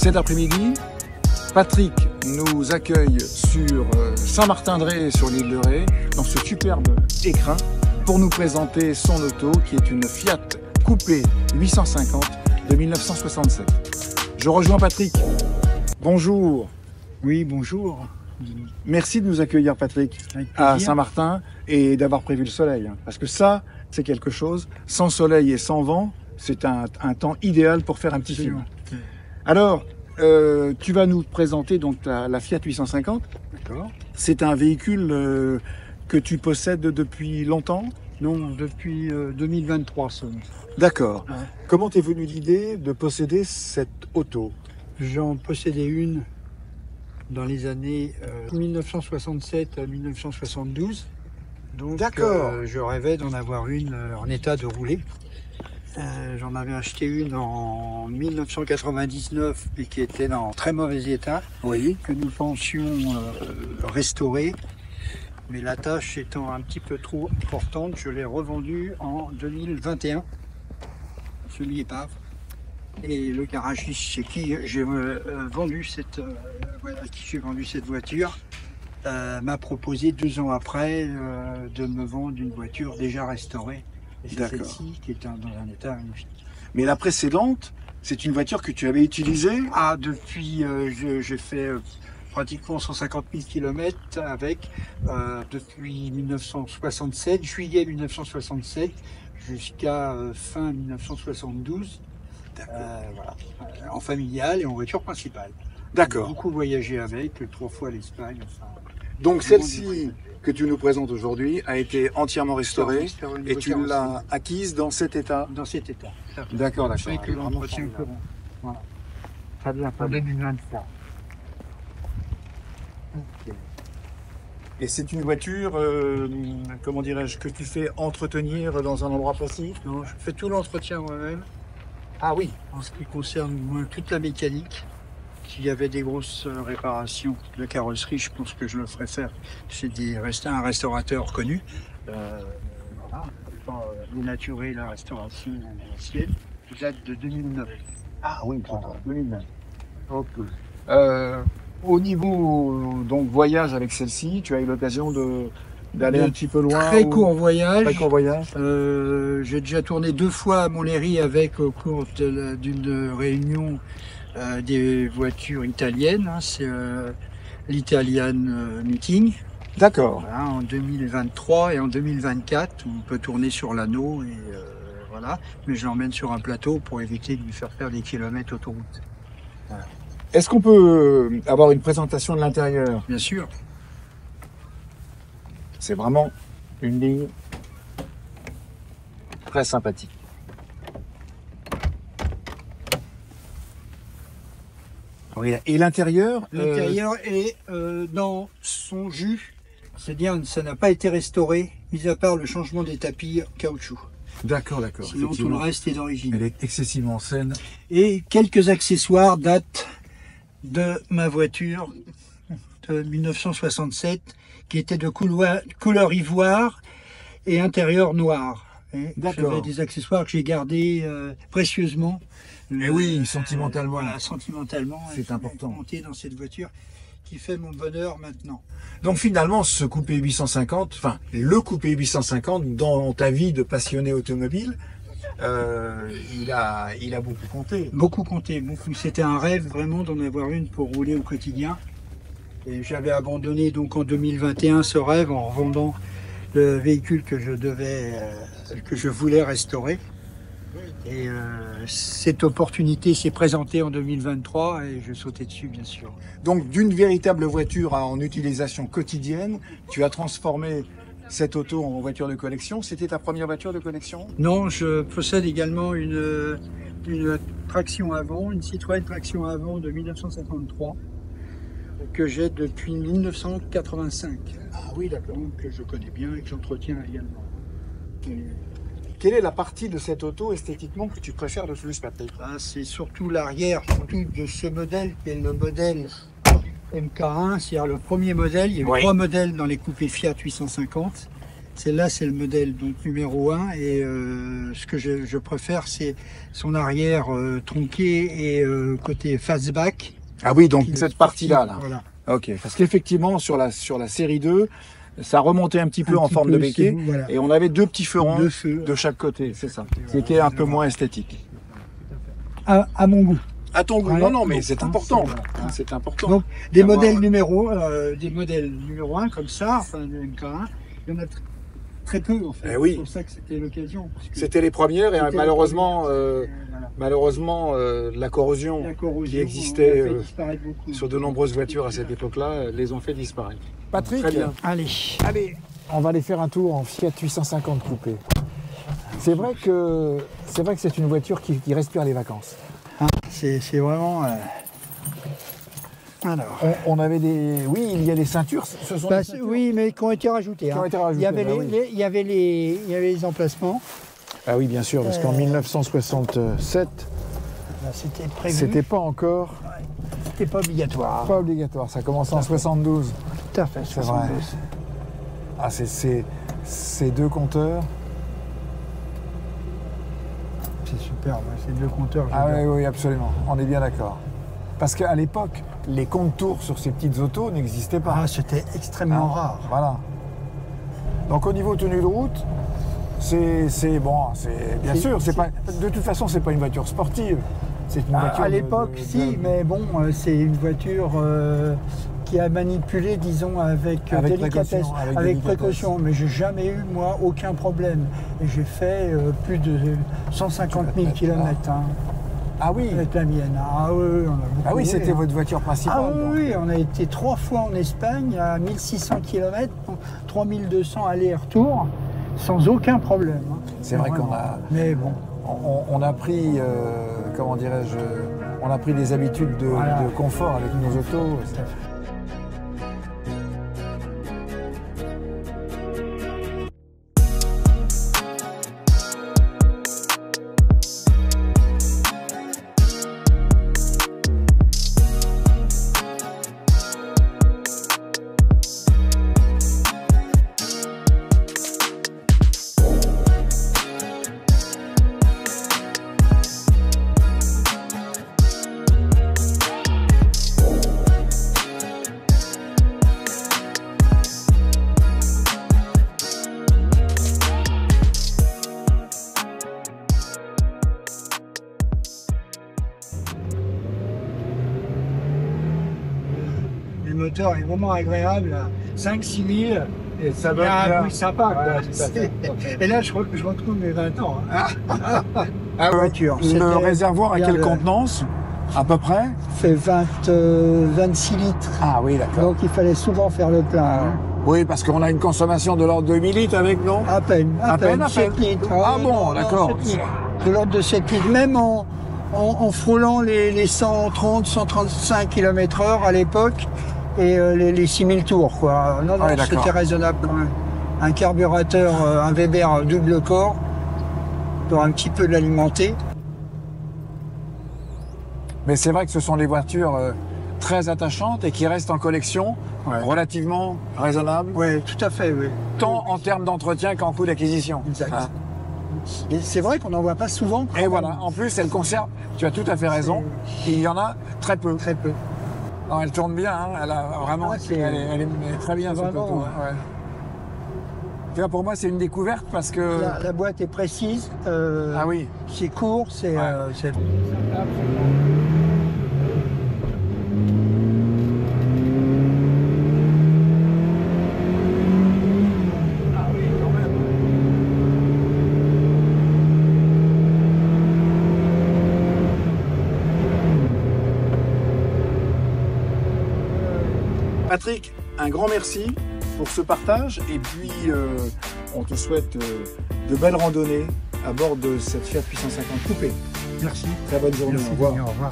Cet après-midi, Patrick nous accueille sur Saint-Martin-de-Ré, sur l'île de Ré, dans ce superbe écrin, pour nous présenter son auto qui est une Fiat Coupé 850 de 1967. Je rejoins Patrick. Bonjour. Oui, bonjour. Merci de nous accueillir, Patrick, à Saint-Martin et d'avoir prévu le soleil. Parce que ça, c'est quelque chose. Sans soleil et sans vent, c'est un temps idéal pour faire un petit film. Alors, tu vas nous présenter donc la Fiat 850. D'accord. C'est un véhicule que tu possèdes depuis longtemps? Non, depuis 2023 seulement. D'accord. Ouais. Comment t'es venue l'idée de posséder cette auto? J'en possédais une dans les années 1967 à 1972. Donc D'accord. je rêvais d'en avoir une en état de rouler. J'en avais acheté une en 1999 et qui était dans très mauvais état, Oui. que nous pensions restaurer. Mais la tâche étant un petit peu trop importante, je l'ai revendue en 2021, celui épave. Et le garagiste chez qui j'ai vendu cette voiture m'a proposé 2 ans après de me vendre une voiture déjà restaurée. Et c'est celle-ci qui est dans un état magnifique. Mais la précédente, c'est une voiture que tu avais utilisée? Ah, depuis, j'ai fait pratiquement 150 000 km avec, depuis 1967, juillet 1967, jusqu'à fin 1972. Voilà, en familial et en voiture principale. D'accord. J'ai beaucoup voyagé avec, 3 fois l'Espagne. Enfin, donc celle-ci que tu nous présentes aujourd'hui a été entièrement restaurée et tu l'as acquise dans cet état? Dans cet état. D'accord, d'accord. Avec l'entretien courant. Voilà. Très bien, pour 2023. Okay. Et c'est une voiture, comment dirais-je, que tu fais entretenir dans un endroit précis? Non, je fais tout l'entretien moi-même. Ah oui. En ce qui concerne toute la mécanique, s'il y avait des grosses réparations de carrosserie, je pense que je le ferais faire. C'est un restaurateur connu. Voilà, pas dénaturer la restauration ancienne, qui date de 2009. Ah oui, 2009. Okay. Au niveau donc voyage avec celle-ci, tu as eu l'occasion d'aller un petit peu loin? Très court voyage. Très court voyage. J'ai déjà tourné 2 fois à Montlhéry avec au cours d'une réunion des voitures italiennes. Hein, c'est l'Italian Meeting. D'accord. Voilà, en 2023 et en 2024, on peut tourner sur l'anneau et voilà. Mais je l'emmène sur un plateau pour éviter de lui faire des kilomètres autoroute. Voilà. Est-ce qu'on peut avoir une présentation de l'intérieur? Bien sûr. C'est vraiment une ligne très sympathique. Et l'intérieur? L'intérieur est dans son jus, c'est-à-dire ça n'a pas été restauré, mis à part le changement des tapis caoutchouc. D'accord, d'accord. Sinon tout le reste est d'origine. Elle est excessivement saine. Et quelques accessoires datent de ma voiture de 1967, qui était de couleur ivoire et intérieur noir. J'avais des accessoires que j'ai gardés précieusement. Et oui, sentimentalement. Voilà, sentimentalement. C'est important. Monté dans cette voiture qui fait mon bonheur maintenant. Donc finalement, ce coupé 850, enfin le coupé 850 dans ta vie de passionné automobile, il a beaucoup compté. Beaucoup compté, beaucoup. C'était un rêve vraiment d'en avoir une pour rouler au quotidien. Et j'avais abandonné donc en 2021 ce rêve en revendant le véhicule que je voulais restaurer. Et cette opportunité s'est présentée en 2023 et je sautais dessus bien sûr. Donc d'une véritable voiture en utilisation quotidienne, tu as transformé cette auto en voiture de collection. C'était ta première voiture de collection? Non, je possède également une traction avant, une Citroën traction avant de 1953 que j'ai depuis 1985. Ah oui, d'accord. Donc que je connais bien et que j'entretiens également. Quelle est la partie de cette auto esthétiquement que tu préfères le plus, Patrick? C'est surtout l'arrière, surtout de ce modèle qui est le modèle MK1, c'est-à-dire le premier modèle. Il y a eu 3 modèles dans les coupés Fiat 850. Celle-là, c'est le modèle donc numéro 1 et ce que je préfère, c'est son arrière tronqué et côté fastback. Ah oui, donc cette partie-là. Là. Voilà. Ok, parce qu'effectivement, sur la série 2, ça remontait un petit peu en forme de béquet, voilà. et on avait deux petits feux ronds feux, de chaque côté, c'est ça, qui était un peu moins esthétique. À mon goût. À ton goût, Ouais, non, mais donc, c'est hein, important. c'est C'est important. Donc des D'avoir- modèles numéro 1 comme ça, enfin le MK1, il y en a très peu en fait. Eh oui. C'est pour ça que c'était l'occasion. C'était les premières, et C'était malheureusement, voilà. malheureusement la corrosion La corrosion qui existait on a fait disparaître beaucoup. sur de nombreuses voitures à cette époque-là les ont fait disparaître. Patrick, Très bien. Allez. on va aller faire un tour en Fiat 850 coupé. C'est vrai que c'est une voiture qui respire les vacances. Ah, c'est vraiment. Alors. On avait des... Oui, il y a des ceintures. Ce sont des ceintures Oui, mais qui ont été rajoutées. qui ont hein. été rajoutées. Il y avait bah oui. il y avait les emplacements. Ah oui, bien sûr, parce qu'en 1967, Là, c'était prévu. c'était pas encore C'était pas obligatoire. pas obligatoire. Ça commence en 72. Tout à fait. C'est vrai. 72. Ah, c'est deux compteurs. C'est superbe. C'est deux compteurs. Ah j'adore. oui, absolument. On est bien d'accord. Parce qu'à l'époque, les comptes-tours sur ces petites autos n'existaient pas. Ah, c'était extrêmement Hein, rare. Voilà. Donc au niveau tenue de route, c'est bon, c'est bien sûr, c'est pas de toute façon c'est pas une voiture sportive, c'est une voiture À l'époque, si, mais bon, c'est une voiture qui a manipulé, disons, avec délicatesse, précaution, avec avec délicatesse. précaution. Mais j'ai jamais eu, moi, aucun problème. Et j'ai fait plus de 150 000 km Ah oui, avec la mienne. Ah oui, on a beaucoup ah oui, roulé, c'était hein. votre voiture principale. Ah donc. oui, on a été 3 fois en Espagne à 1600 km, 3200 aller-retour, sans aucun problème. Hein. C'est vrai Vraiment. qu'on a, Mais bon, on a pris, comment dirais-je, on a pris des habitudes de, Voilà. de confort avec nos autos. le moteur est vraiment agréable. 5-6 000. Et ça Il y a un bien. bruit sympa. Ouais, Quoi. tout à fait, tout à fait. Et là, je retrouve mes 20 ans. Hein. Ah ouais. voiture. Le C'était- réservoir à quelle regarde, contenance à peu près? fait 26 litres. Ah oui, d'accord. Donc il fallait souvent faire le plein. hein. Oui, parce qu'on a une consommation de l'ordre de 8 litres avec, non? À peine, À peine, 7 litres. Ah bon, non, d'accord. 7 litres. De l'ordre de 7 litres. Même en frôlant les 130, 135 km/h à l'époque et les 6000 tours. Quoi. Non, Ah oui, d'accord. c'était raisonnable quand même. Un carburateur, un Weber double corps, pour un petit peu l'alimenter. Mais c'est vrai que ce sont des voitures très attachantes et qui restent en collection, Ouais. relativement raisonnables, Oui, tout à fait, oui. tant en termes d'entretien qu'en coût d'acquisition. Exact. Hein. Et c'est vrai qu'on n'en voit pas souvent. Et voilà, en plus elle conserve, tu as tout à fait raison, il y en a très peu. Très peu. Non, elle tourne bien, hein, elle a vraiment, Ah, c'est- elle est très bien c'est cette vraiment, auto. Ouais. Tu vois, pour moi c'est une découverte parce que... La boîte est précise. Ah oui, C'est court, c'est. Ouais. C'est- Patrick, un grand merci pour ce partage et puis on te souhaite de belles randonnées à bord de cette Fiat 850 coupé. Merci. Très bonne journée, Merci, au revoir. Denis, au revoir.